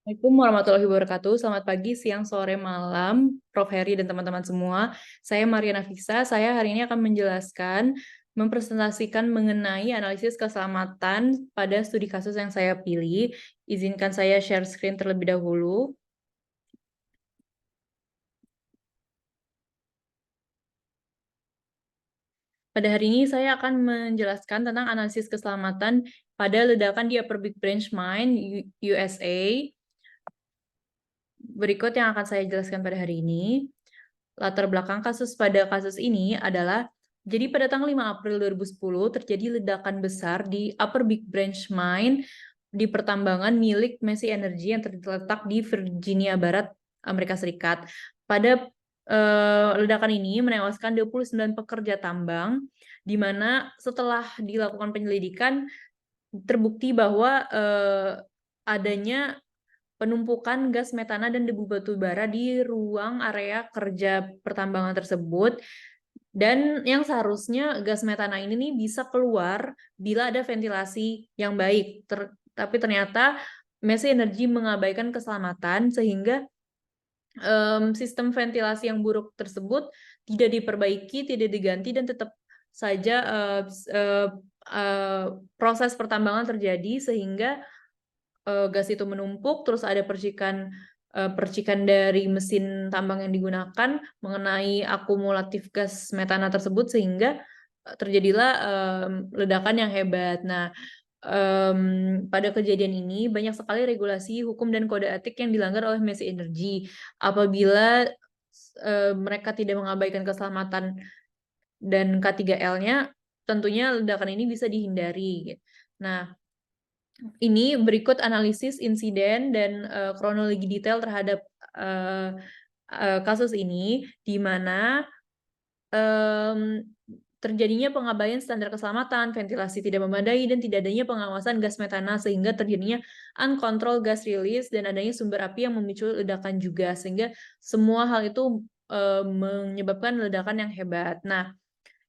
Assalamualaikum warahmatullahi wabarakatuh. Selamat pagi, siang, sore, malam, Prof. Heri dan teman-teman semua. Saya Mariana Fiksa. Saya hari ini akan menjelaskan, mempresentasikan mengenai analisis keselamatan pada studi kasus yang saya pilih. Izinkan saya share screen terlebih dahulu. Pada hari ini saya akan menjelaskan tentang analisis keselamatan pada ledakan di Upper Big Branch Mine, USA. Berikut yang akan saya jelaskan pada hari ini. Latar belakang kasus pada kasus ini adalah, jadi pada tanggal 5 April 2010 terjadi ledakan besar di Upper Big Branch Mine di pertambangan milik Massey Energy yang terletak di Virginia Barat, Amerika Serikat. Pada ledakan ini menewaskan 29 pekerja tambang, di mana setelah dilakukan penyelidikan terbukti bahwa adanya penumpukan gas metana dan debu batu bara di ruang area kerja pertambangan tersebut, dan yang seharusnya gas metana ini nih bisa keluar bila ada ventilasi yang baik. Tapi ternyata Massey Energy mengabaikan keselamatan sehingga sistem ventilasi yang buruk tersebut tidak diperbaiki, tidak diganti, dan tetap saja proses pertambangan terjadi sehingga gas itu menumpuk, terus ada percikan dari mesin tambang yang digunakan mengenai akumulatif gas metana tersebut sehingga terjadilah ledakan yang hebat. Nah, pada kejadian ini banyak sekali regulasi, hukum, dan kode etik yang dilanggar oleh Massey Energy. Apabila mereka tidak mengabaikan keselamatan dan K3L-nya, tentunya ledakan ini bisa dihindari. Nah, ini berikut analisis insiden dan kronologi detail terhadap kasus ini, di mana terjadinya pengabaian standar keselamatan, ventilasi tidak memadai, dan tidak adanya pengawasan gas metana sehingga terjadinya uncontrolled gas release dan adanya sumber api yang memicu ledakan juga, sehingga semua hal itu menyebabkan ledakan yang hebat. Nah,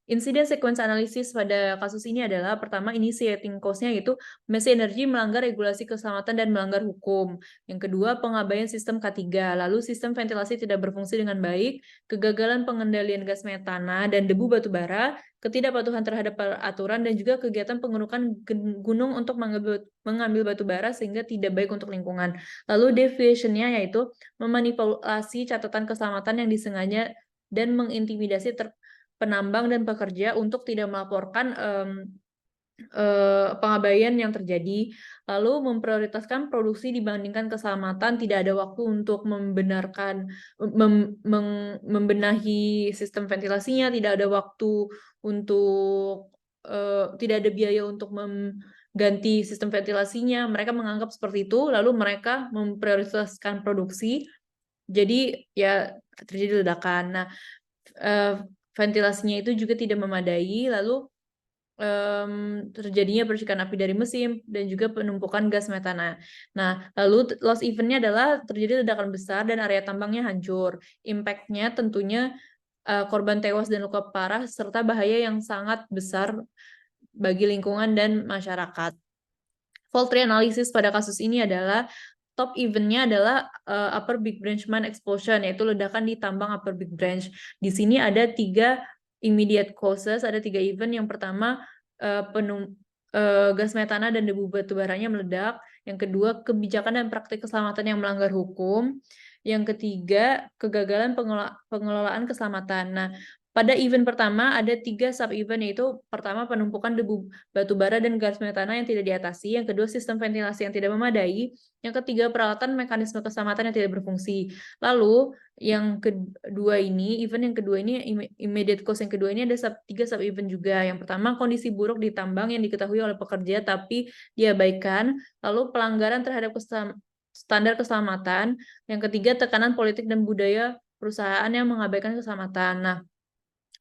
insiden sequence analisis pada kasus ini adalah, pertama, initiating cause-nya yaitu Massey Energy melanggar regulasi keselamatan dan melanggar hukum. Yang kedua, pengabaian sistem K3, lalu sistem ventilasi tidak berfungsi dengan baik, kegagalan pengendalian gas metana dan debu batu bara, ketidakpatuhan terhadap aturan, dan juga kegiatan pengerukan gunung untuk mengambil batu bara sehingga tidak baik untuk lingkungan. Lalu deviation-nya yaitu memanipulasi catatan keselamatan yang disengaja dan mengintimidasi penambang dan pekerja untuk tidak melaporkan pengabaian yang terjadi, lalu memprioritaskan produksi dibandingkan keselamatan, tidak ada waktu untuk membenahi sistem ventilasinya, tidak ada waktu untuk tidak ada biaya untuk mengganti sistem ventilasinya. Mereka menganggap seperti itu, lalu mereka memprioritaskan produksi, jadi ya terjadi ledakan. Nah, ventilasinya itu juga tidak memadai, lalu terjadinya percikan api dari mesin dan juga penumpukan gas metana. Nah, lalu loss event-nya adalah terjadi ledakan besar dan area tambangnya hancur. Impact-nya tentunya korban tewas dan luka parah serta bahaya yang sangat besar bagi lingkungan dan masyarakat. Fault tree analysis pada kasus ini adalah, top event-nya adalah Upper Big Branch Mine Explosion, yaitu ledakan di tambang Upper Big Branch. Di sini ada 3 immediate causes, ada 3 event. Yang pertama, gas metana dan debu batu baranya meledak. Yang kedua, kebijakan dan praktik keselamatan yang melanggar hukum. Yang ketiga, kegagalan pengelolaan keselamatan. Nah, pada event pertama ada 3 sub-event, yaitu pertama, penumpukan debu batu bara dan gas metana yang tidak diatasi. Yang kedua, sistem ventilasi yang tidak memadai. Yang ketiga, peralatan mekanisme keselamatan yang tidak berfungsi. Lalu, yang kedua ini, event yang kedua ini, immediate cause yang kedua ini ada 3 sub-event juga. Yang pertama, kondisi buruk di tambang yang diketahui oleh pekerja tapi diabaikan. Lalu, pelanggaran terhadap standar keselamatan. Yang ketiga, tekanan politik dan budaya perusahaan yang mengabaikan keselamatan. Nah,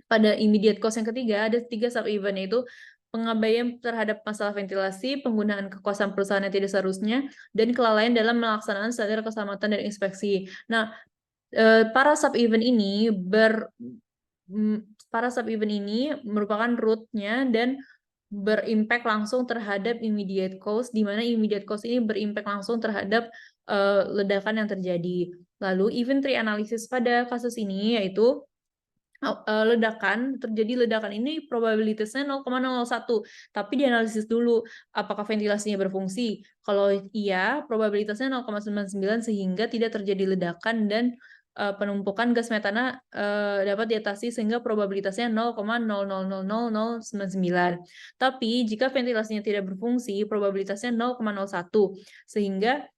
pada immediate cause yang ketiga ada 3 sub-event, yaitu pengabaian terhadap masalah ventilasi, penggunaan kekuasaan perusahaan yang tidak seharusnya, dan kelalaian dalam melaksanakan standar keselamatan dan inspeksi. Nah, para sub-event ini merupakan root-nya dan berimpact langsung terhadap immediate cause, di mana immediate cause ini berimpact langsung terhadap ledakan yang terjadi. Lalu event tree analysis pada kasus ini yaitu terjadi ledakan ini probabilitasnya 0,01, tapi dianalisis dulu apakah ventilasinya berfungsi. Kalau iya, probabilitasnya 0,99 sehingga tidak terjadi ledakan dan penumpukan gas metana dapat diatasi sehingga probabilitasnya 0,000099. Tapi jika ventilasinya tidak berfungsi, probabilitasnya 0,01 sehingga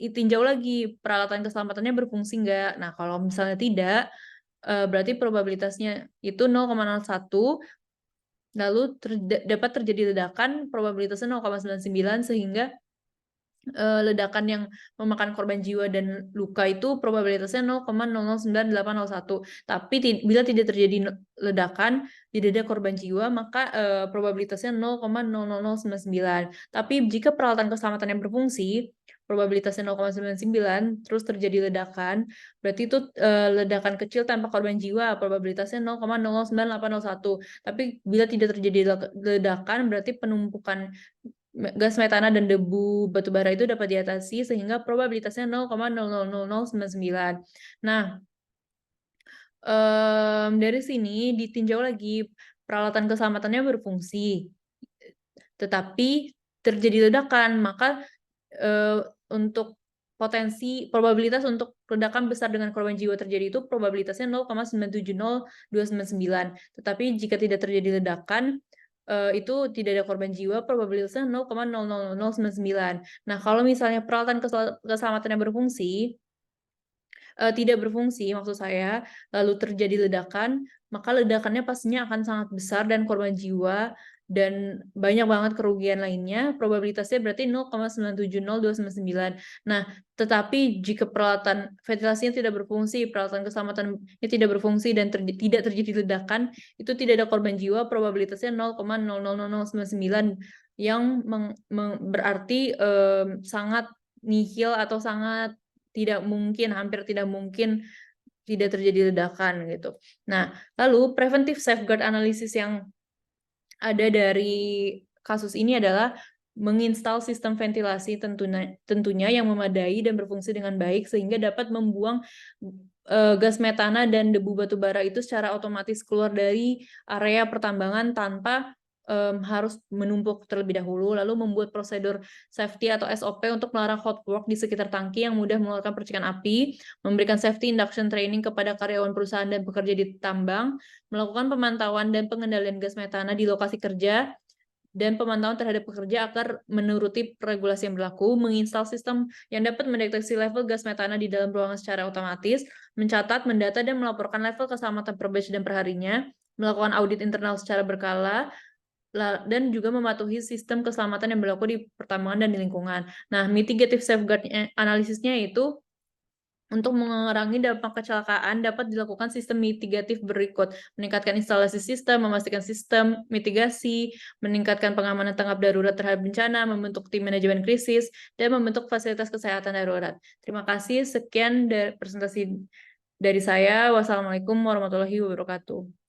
ditinjau lagi peralatan keselamatannya berfungsi nggak. Nah, kalau misalnya tidak, berarti probabilitasnya itu 0,01, lalu dapat terjadi ledakan, probabilitasnya 0,99 sehingga ledakan yang memakan korban jiwa dan luka itu probabilitasnya 0,009801. Tapi bila tidak terjadi ledakan, tidak ada korban jiwa, maka probabilitasnya 0,00099. Tapi jika peralatan keselamatan yang berfungsi, probabilitasnya 0,99, terus terjadi ledakan, berarti itu ledakan kecil tanpa korban jiwa, probabilitasnya 0,009801. Tapi bila tidak terjadi ledakan, berarti penumpukan gas metana dan debu batubara itu dapat diatasi sehingga probabilitasnya 0,000099. Nah, dari sini ditinjau lagi peralatan keselamatannya berfungsi, tetapi terjadi ledakan, maka untuk probabilitas untuk ledakan besar dengan korban jiwa terjadi itu probabilitasnya 0,970299. Tetapi jika tidak terjadi ledakan, itu tidak ada korban jiwa, probabilitasnya 0,000099. Nah, kalau misalnya peralatan keselamatannya berfungsi, tidak berfungsi maksud saya, lalu terjadi ledakan, maka ledakannya pastinya akan sangat besar dan korban jiwa dan banyak banget kerugian lainnya, probabilitasnya berarti 0,970299. Nah, tetapi jika peralatan ventilasinya tidak berfungsi, peralatan keselamatannya tidak berfungsi dan tidak terjadi ledakan, itu tidak ada korban jiwa, probabilitasnya 0,000099 yang berarti sangat nihil atau sangat tidak mungkin, hampir tidak mungkin tidak terjadi ledakan gitu. Nah, lalu preventive safeguard analysis yang ada dari kasus ini adalah menginstal sistem ventilasi tentunya yang memadai dan berfungsi dengan baik sehingga dapat membuang gas metana dan debu batubara itu secara otomatis keluar dari area pertambangan tanpa harus menumpuk terlebih dahulu, lalu membuat prosedur safety atau SOP untuk melarang hot work di sekitar tangki yang mudah mengeluarkan percikan api, memberikan safety induction training kepada karyawan perusahaan dan pekerja di tambang, melakukan pemantauan dan pengendalian gas metana di lokasi kerja, dan pemantauan terhadap pekerja agar menuruti regulasi yang berlaku, menginstal sistem yang dapat mendeteksi level gas metana di dalam ruangan secara otomatis, mencatat, mendata, dan melaporkan level keselamatan per batch dan perharinya, melakukan audit internal secara berkala, dan juga mematuhi sistem keselamatan yang berlaku di pertambangan dan di lingkungan. Nah, mitigative safeguard analisisnya itu untuk mengurangi dampak kecelakaan dapat dilakukan sistem mitigatif berikut: meningkatkan instalasi sistem, memastikan sistem mitigasi, meningkatkan pengamanan tanggap darurat terhadap bencana, membentuk tim manajemen krisis, dan membentuk fasilitas kesehatan darurat. Terima kasih, sekian dari presentasi dari saya. Wassalamualaikum warahmatullahi wabarakatuh.